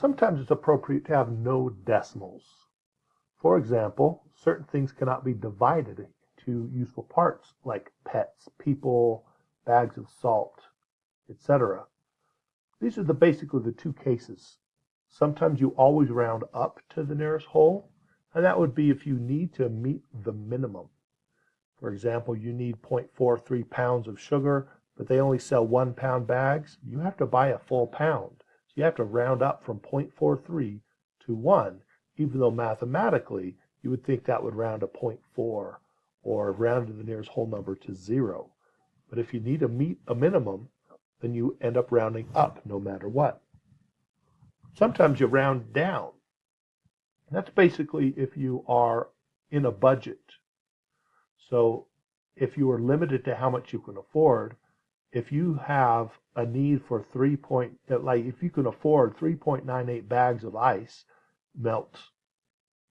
Sometimes it's appropriate to have no decimals. For example, certain things cannot be divided into useful parts like pets, people, bags of salt, etc. These are basically the two cases. Sometimes you always round up to the nearest whole, and that would be if you need to meet the minimum. For example, you need 0.43 pounds of sugar, but they only sell 1 pound bags. You have to buy a full pound. So you have to round up from 0.43 to 1, even though mathematically you would think that would round to 0.4 or round to the nearest whole number to 0. But if you need to meet a minimum, then you end up rounding up no matter what. Sometimes you round down. That's basically if you are in a budget. So if you are limited to how much you can afford, if you have a need for if you can afford 3.98 bags of ice melt,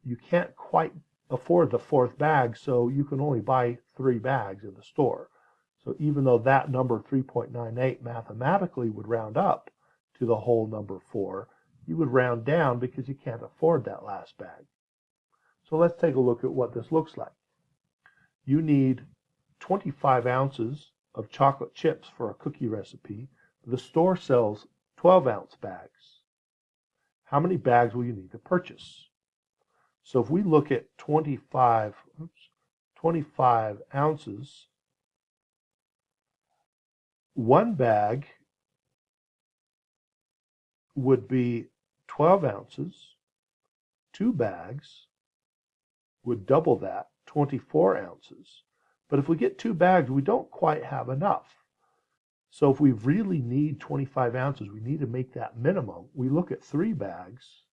you can't quite afford the fourth bag, so you can only buy 3 bags in the store. So even though that number 3.98 mathematically would round up to the whole number 4, you would round down because you can't afford that last bag. So let's take a look at what this looks like. You need 25 ounces of chocolate chips for a cookie recipe. The store sells 12-ounce bags. How many bags will you need to purchase? So if we look at 25 ounces, one bag would be 12 ounces. 2 bags would double that, 24 ounces. But if we get 2 bags, we don't quite have enough. So if we really need 25 ounces, we need to make that minimum. We look at 3 bags,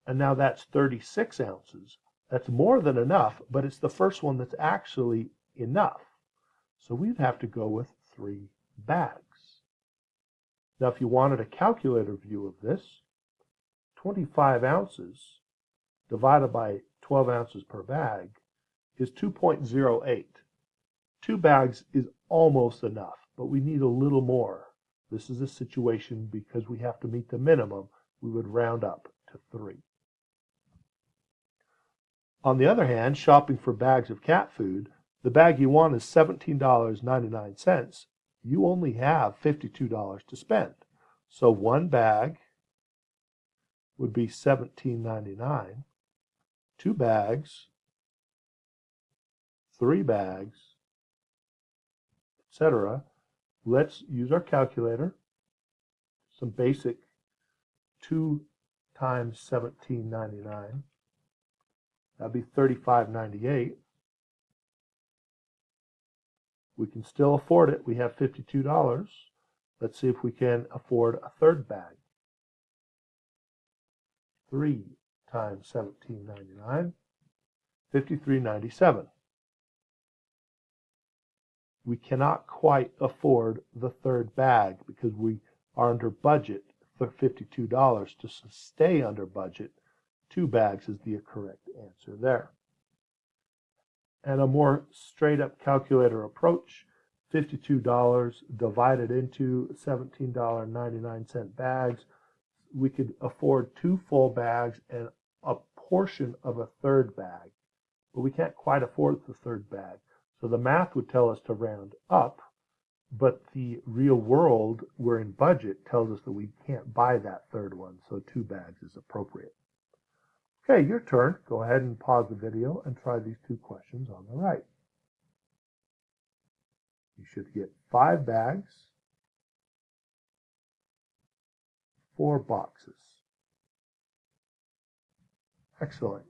and now that's 36 ounces. That's more than enough, but it's the first one that's actually enough. So we'd have to go with 3 bags. Now, if you wanted a calculator view of this, 25 ounces divided by 12 ounces per bag is 2.08. 2 bags is almost enough, but we need a little more. This is a situation because we have to meet the minimum, we would round up to 3. On the other hand, shopping for bags of cat food, the bag you want is $17.99. You only have $52 to spend. So 1 bag would be $17.99. 2 bags, 3 bags, etc. Let's use our calculator. Some basic 2 times $17.99. That'd be $35.98. We can still afford it. We have $52. Let's see if we can afford a 3rd bag. 3 times $17.99, $53.97. We cannot quite afford the 3rd bag because we are under budget for $52. To stay under budget, 2 bags is the correct answer there. And a more straight up calculator approach, $52 divided into $17.99 bags, we could afford 2 full bags and a portion of a 3rd bag, but we can't quite afford the 3rd bag. So the math would tell us to round up, but the real world, we're in budget, tells us that we can't buy that 3rd one, so 2 bags is appropriate. Okay, your turn. Go ahead and pause the video and try these 2 questions on the right. You should get 5 bags, 4 boxes. Excellent.